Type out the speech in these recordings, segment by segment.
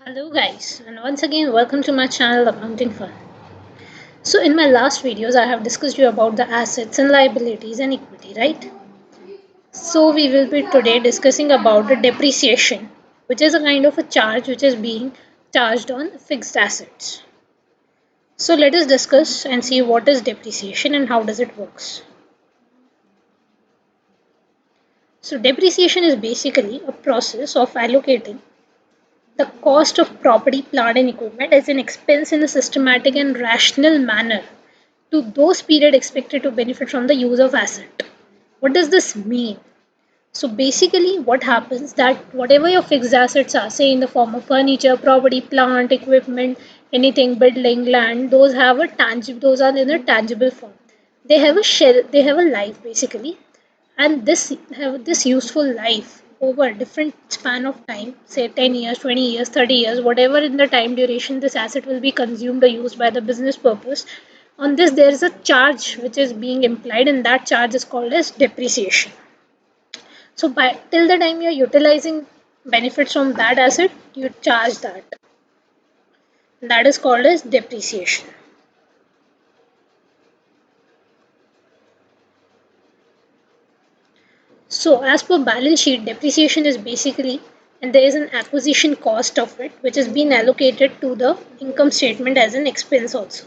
Hello guys, and once again welcome to my channel Accounting Fun. So in my last videos I have discussed you about the assets and liabilities and equity, right? So we will be today discussing about the depreciation, which is a kind of a charge which is being charged on fixed assets. So let us discuss and see what is depreciation and how does it works. So depreciation is basically a process of allocating the cost of property, plant, and equipment as an expense in a systematic and rational manner to those period expected to benefit from the use of asset. What does this mean? So basically what happens that whatever your fixed assets are, say in the form of furniture, property, plant, equipment, anything, building, land, those are in a tangible form. They have a shell, they have a life basically, and this have this useful life over a different span of time, say 10 years, 20 years, 30 years, whatever in the time duration this asset will be consumed or used by the business purpose. On this there is a charge which is being implied, and that charge is called as depreciation. So by till the time you're utilizing benefits from that asset, you charge that. That is called as depreciation. So as per balance sheet, depreciation is basically, and there is an acquisition cost of it which has been allocated to the income statement as an expense also.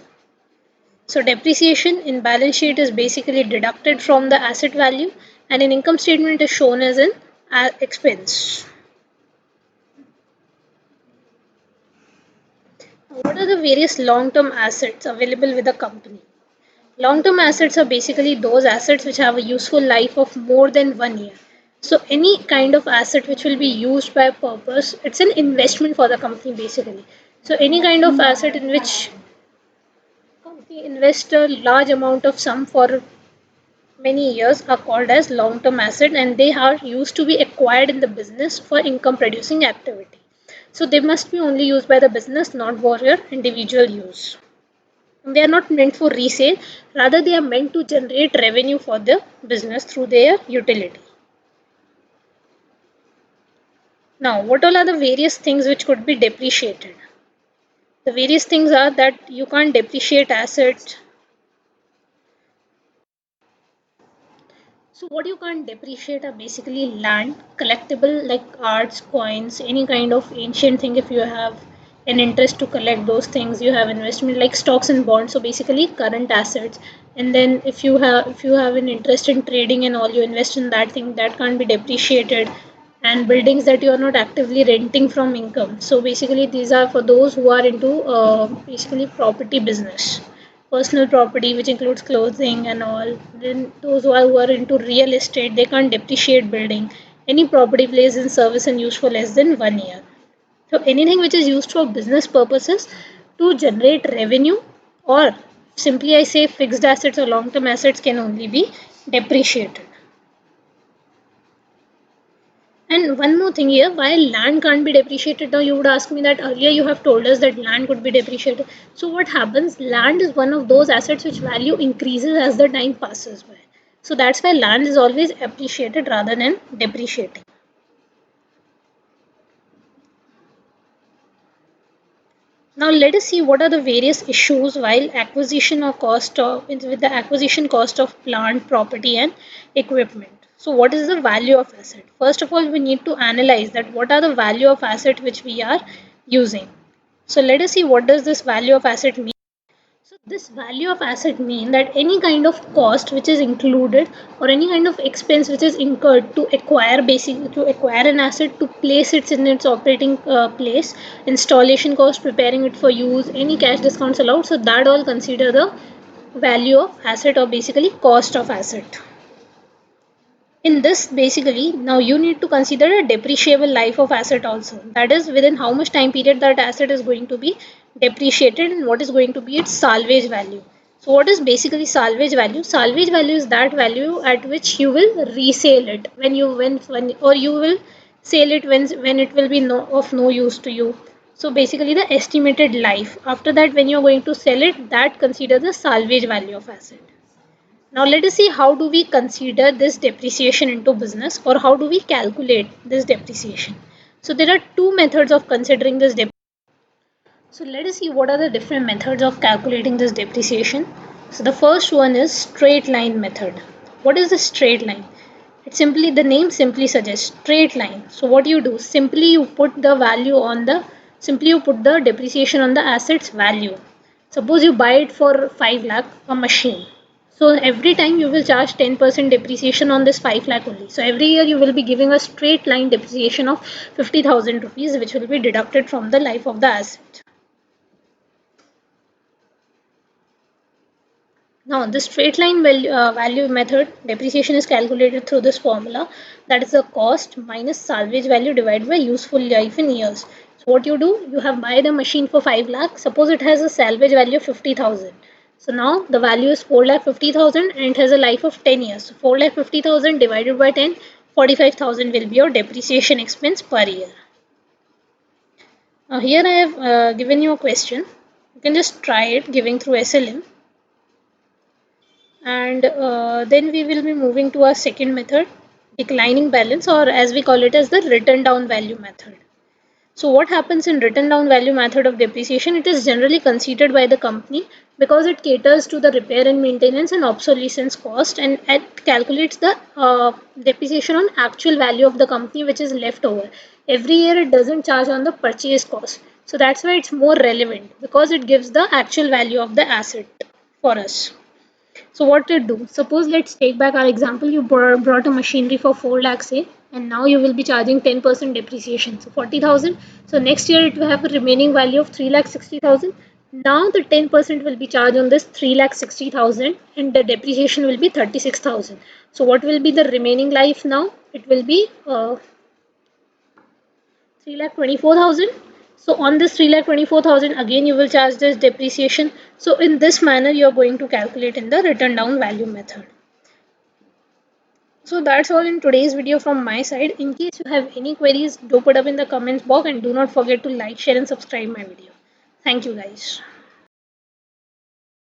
So depreciation in balance sheet is basically deducted from the asset value, and in income statement is shown as an expense. What are the various long-term assets available with a company? Long-term assets are basically those assets which have a useful life of more than 1 year. So any kind of asset which will be used by a purpose, it's an investment for the company basically. So any kind of asset in which company invest a large amount of sum for many years are called as long-term asset, and they are used to be acquired in the business for income producing activity. So they must be only used by the business, not for your individual use. They are not meant for resale, rather they are meant to generate revenue for the business through their utility. Now what all are the various things which could be depreciated? The various things are that you can't depreciate assets. So what you can't depreciate are basically land, collectible like arts, coins, any kind of ancient thing. If you have an interest to collect those things, you have investment like stocks and bonds. So basically current assets. And then if you have an interest in trading and all, you invest in that thing, that can't be depreciated. And buildings that you are not actively renting from income. So basically these are for those who are into basically property business, personal property which includes clothing and all. Then those who are into real estate, they can't depreciate building. Any property placed in service and used for less than 1 year. So anything which is used for business purposes to generate revenue, or simply I say fixed assets or long term assets, can only be depreciated. And one more thing here, while land can't be depreciated, now you would ask me that earlier you have told us that land could be depreciated. So what happens? Land is one of those assets which value increases as the time passes by. So that's why land is always appreciated rather than depreciating. Now let us see what are the various issues while acquisition or cost of with the acquisition cost of plant, property and equipment. So what is the value of asset? First of all, we need to analyze that what are the value of asset which we are using. So let us see what does this value of asset mean. So this value of asset mean that any kind of cost which is included, or any kind of expense which is incurred to acquire an asset, to place it in its operating place, installation cost, preparing it for use, any cash discounts allowed. So that all consider the value of asset, or basically cost of asset. In this basically now you need to consider a depreciable life of asset also, that is within how much time period that asset is going to be depreciated, and what is going to be its salvage value. So what is basically salvage value? Salvage value is that value at which you will resale it when or you will sell it when it will be of no use to you. So basically the estimated life after that, when you are going to sell it, that consider the salvage value of asset. Now let us see how do we consider this depreciation into business, or how do we calculate this depreciation. So there are two methods of considering this depreciation. So let us see what are the different methods of calculating this depreciation. So the first one is straight line method. What is the straight line? It simply, the name simply suggests straight line. So what you do, simply you put the value on the, simply you put the depreciation on the asset's value. Suppose you buy it for 5 lakh a machine. So every time you will charge 10% depreciation on this 5 lakh only. So every year you will be giving a straight line depreciation of 50,000 rupees, which will be deducted from the life of the asset. Now, the straight line value method depreciation is calculated through this formula, that is the cost minus salvage value divided by useful life in years. So what you do, you have buy the machine for 5 lakh, suppose it has a salvage value of 50,000. So now the value is 4 lakh 50,000 and it has a life of 10 years. So 4 lakh 50,000 divided by 10, 45,000 will be your depreciation expense per year. Now here I have given you a question. You can just try it giving through SLM. And then we will be moving to our second method, declining balance, or as we call it as the written down value method. So what happens in written down value method of depreciation? It is generally considered by the company because it caters to the repair and maintenance and obsolescence cost, and it calculates the depreciation on actual value of the company which is left over. Every year it doesn't charge on the purchase cost. So that's why it's more relevant, because it gives the actual value of the asset for us. So what to do? Suppose let's take back our example. You brought a machinery for 4 lakhs, say, and now you will be charging 10% depreciation. So 40,000. So next year it will have a remaining value of 3 lakh 60,000. Now the 10% will be charged on this 3 lakh 60,000 and the depreciation will be 36,000. So what will be the remaining life now? It will be 3,24,000. So on this 3,24,000 again you will charge this depreciation. So in this manner you are going to calculate in the written down value method. So that's all in today's video from my side. In case you have any queries, do put up in the comments box and do not forget to like, share and subscribe my video. Thank you guys.